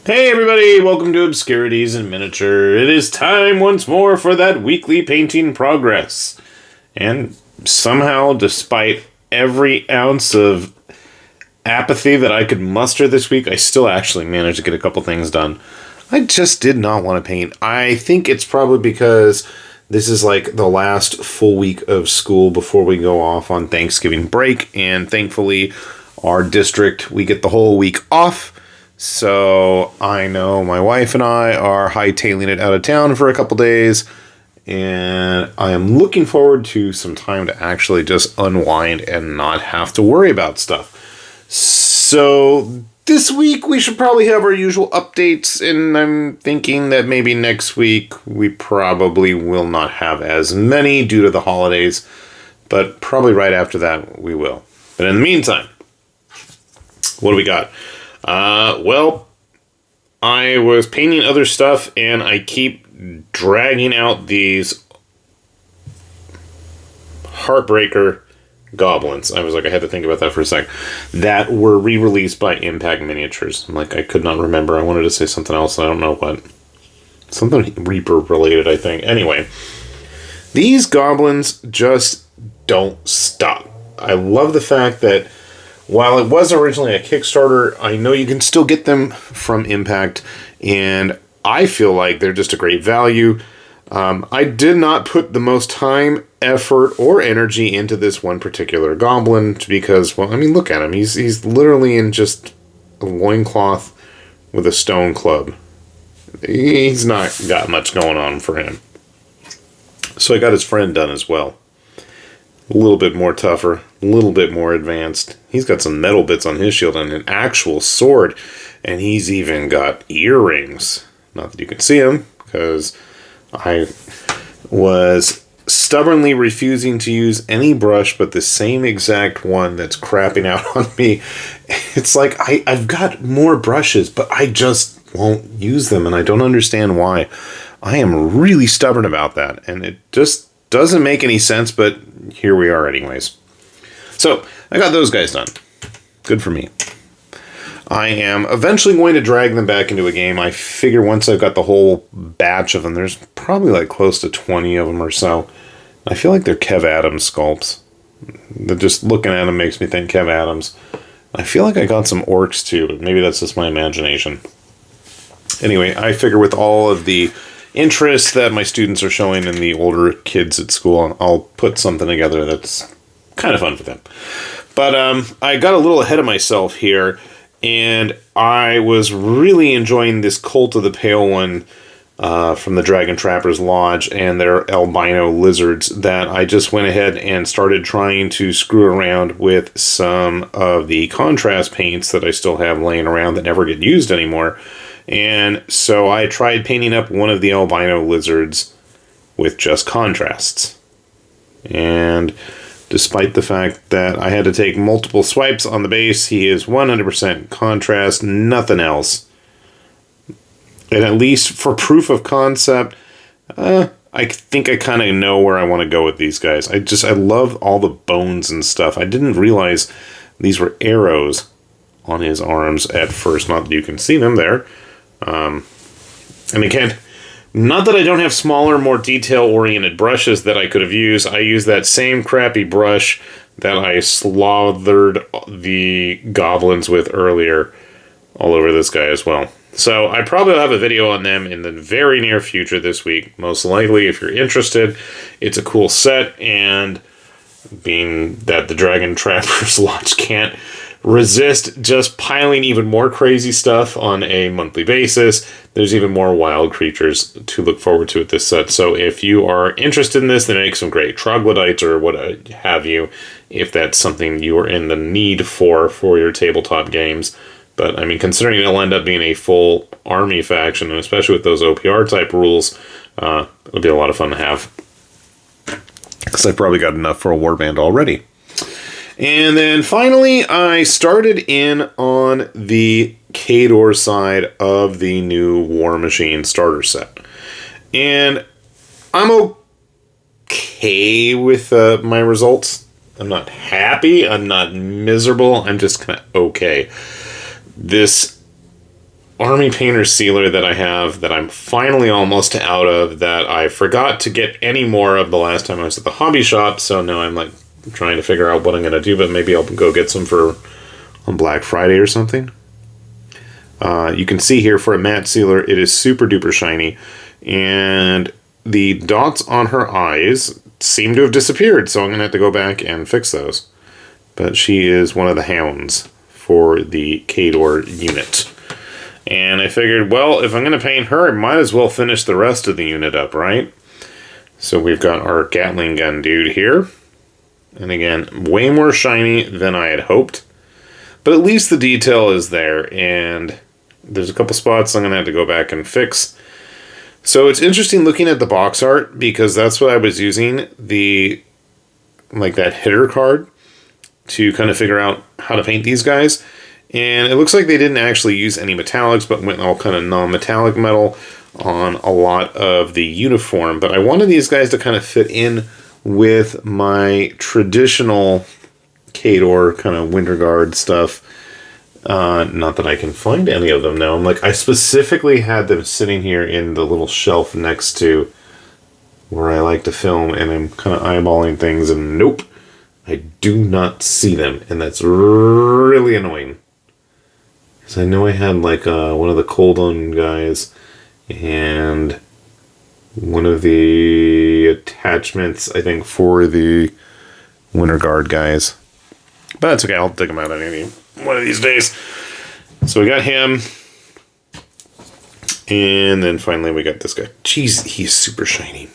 Hey everybody, welcome to Obscurities in Miniature. It is time once more for that weekly painting progress. And somehow, despite every ounce of apathy that I could muster this week, I still actually managed to get a couple things done. I just did not want to paint. I think it's probably because this is like the last full week of school before we go off on Thanksgiving break, and thankfully our district, we get the whole week off. So I know my wife and I are hightailing it out of town for a couple days, and I am looking forward to some time to actually just unwind and not have to worry about stuff. So this week we should probably have our usual updates, and I'm thinking that maybe next week we probably will not have as many due to the holidays, but probably right after that we will. But in the meantime, what do we got? Well, I was painting other stuff, and I keep dragging out these Heartbreaker goblins. I had to think about that for a sec. That were re-released by Impact Miniatures. I could not remember. I wanted to say something else. I don't know what. Something Reaper related, I think. Anyway, these goblins just don't stop. I love the fact that while it was originally a Kickstarter, I know you can still get them from Impact, and I feel like they're just a great value. I did not put the most time, effort, or energy into this one particular goblin because, well, I mean, look at him. He's literally in just a loincloth with a stone club. He's not got much going on for him. So I got his friend done as well. A little bit more tougher, a little bit more advanced. He's got some metal bits on his shield and an actual sword, and he's even got earrings. Not that you can see them, because I was stubbornly refusing to use any brush but the same exact one that's crapping out on me. It's like I've got more brushes, but I just won't use them, and I don't understand why. I am really stubborn about that, and it just doesn't make any sense, but here we are anyways. So, I got those guys done. Good for me. I am eventually going to drag them back into a game. I figure once I've got the whole batch of them, there's probably like close to 20 of them or so. I feel like they're Kev Adams sculpts. Just looking at them makes me think Kev Adams. I feel like I got some orcs too, but maybe that's just my imagination. Anyway, I figure with all of the interest that my students are showing in the older kids at school, I'll put something together that's kind of fun for them. But I got a little ahead of myself here, and I was really enjoying this Cult of the Pale One from the Dragon Trappers Lodge and their albino lizards that I just went ahead and started trying to screw around with some of the contrast paints that I still have laying around that never get used anymore. And so I tried painting up one of the albino lizards with just contrasts. And despite the fact that I had to take multiple swipes on the base, he is 100% contrast, nothing else. And at least for proof of concept, I think I kind of know where I want to go with these guys. I love all the bones and stuff. I didn't realize these were arrows on his arms at first. Not that you can see them there. And again, not that I don't have smaller, more detail-oriented brushes that I could have used. I used that same crappy brush that I slathered the goblins with earlier all over this guy as well. So I probably will have a video on them in the very near future this week. Most likely, if you're interested, it's a cool set, and being that the Dragon Trappers Lodge can't resist just piling even more crazy stuff on a monthly basis, there's even more wild creatures to look forward to at this set. So if you are interested in this, they make some great troglodytes or what have you, if that's something you are in the need for your tabletop games. But I mean, considering it'll end up being a full army faction, and especially with those OPR type rules, it'll be a lot of fun to have. Because I've probably got enough for a warband already. And then finally, I started in on the Khador side of the new Warmachine starter set. And I'm okay with my results. I'm not happy. I'm not miserable. I'm just kind of okay. This Army Painter sealer that I have that I'm finally almost out of, that I forgot to get any more of the last time I was at the hobby shop, so now I'm like trying to figure out what I'm going to do, but maybe I'll go get some for on Black Friday or something. You can see here for a matte sealer, it is super duper shiny, and the dots on her eyes seem to have disappeared, so I'm going to have to go back and fix those. But she is one of the hounds for the Khador unit. And I figured, well, if I'm going to paint her, I might as well finish the rest of the unit up, right? So we've got our Gatling gun dude here. And again, way more shiny than I had hoped. But at least the detail is there, and there's a couple spots I'm going to have to go back and fix. So it's interesting looking at the box art, because that's what I was using, that hitter card, to kind of figure out how to paint these guys. And it looks like they didn't actually use any metallics, but went all kind of non-metallic metal on a lot of the uniform. But I wanted these guys to kind of fit in with my traditional Khador kind of winter guard stuff. Not that I can find any of them now. I specifically had them sitting here in the little shelf next to where I like to film, and I'm kind of eyeballing things, and nope, I do not see them, and that's really annoying. Because I know I had one of the Coldon guys and one of the attachments, I think, for the Winter Guard guys. But that's okay, I'll dig them out any one of these days. So we got him. And then finally we got this guy. Jeez, he's super shiny.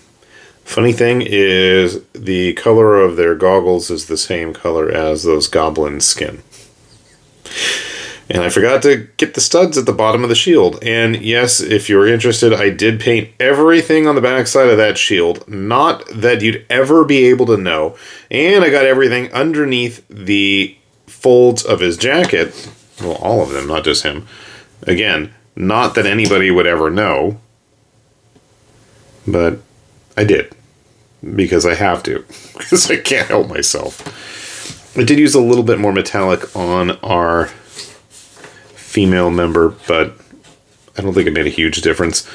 Funny thing is, the color of their goggles is the same color as those goblin skin. And I forgot to get the studs at the bottom of the shield. And yes, if you're interested, I did paint everything on the backside of that shield. Not that you'd ever be able to know. And I got everything underneath the folds of his jacket. Well, all of them, not just him. Again, not that anybody would ever know. But I did. Because I have to. Because I can't help myself. I did use a little bit more metallic on our female member, but I don't think it made a huge difference.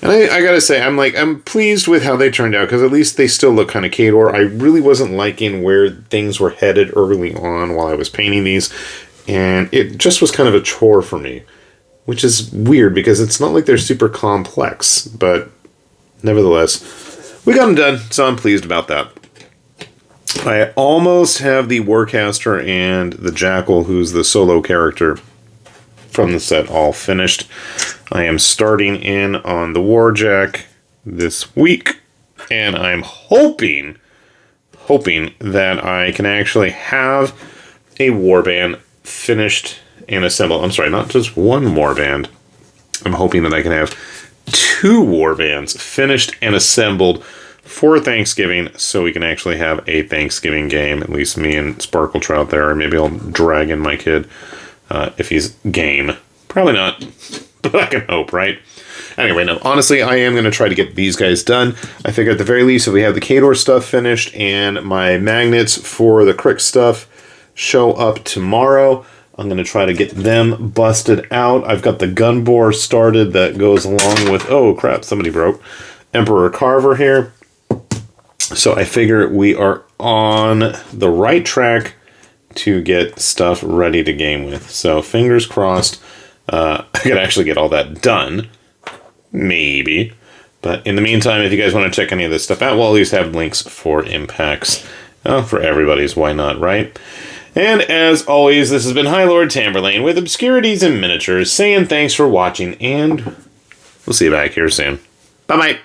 And I gotta say, I'm pleased with how they turned out, because at least they still look kind of Khador. I really wasn't liking where things were headed early on while I was painting these, and it just was kind of a chore for me, which is weird because it's not like they're super complex, but nevertheless, we got them done, so I'm pleased about that. I almost have the Warcaster and the Jackal, who's the solo character from the set, all finished. I am starting in on the Warjack this week, and I'm hoping that I can actually have a warband finished and assembled. I'm sorry, not just one warband. I'm hoping that I can have 2 warbands finished and assembled for Thanksgiving, so we can actually have a Thanksgiving game, at least me and Sparkletrout there, or maybe I'll drag in my kid. If he's game. Probably not, but I can hope, right? Anyway, no, honestly, I am going to try to get these guys done. I figure at the very least, if we have the Khador stuff finished and my magnets for the Crick stuff show up tomorrow, I'm going to try to get them busted out. I've got the gun bore started that goes along with, oh crap, somebody broke, Emperor Carver here. So I figure we are on the right track to get stuff ready to game with. So fingers crossed, I could actually get all that done. Maybe. But in the meantime, if you guys want to check any of this stuff out, we'll at least have links for impacts. For everybody's, why not, right? And as always, this has been High Lord Tamberlane with Obscurities and Miniatures, saying thanks for watching, and we'll see you back here soon. Bye-bye.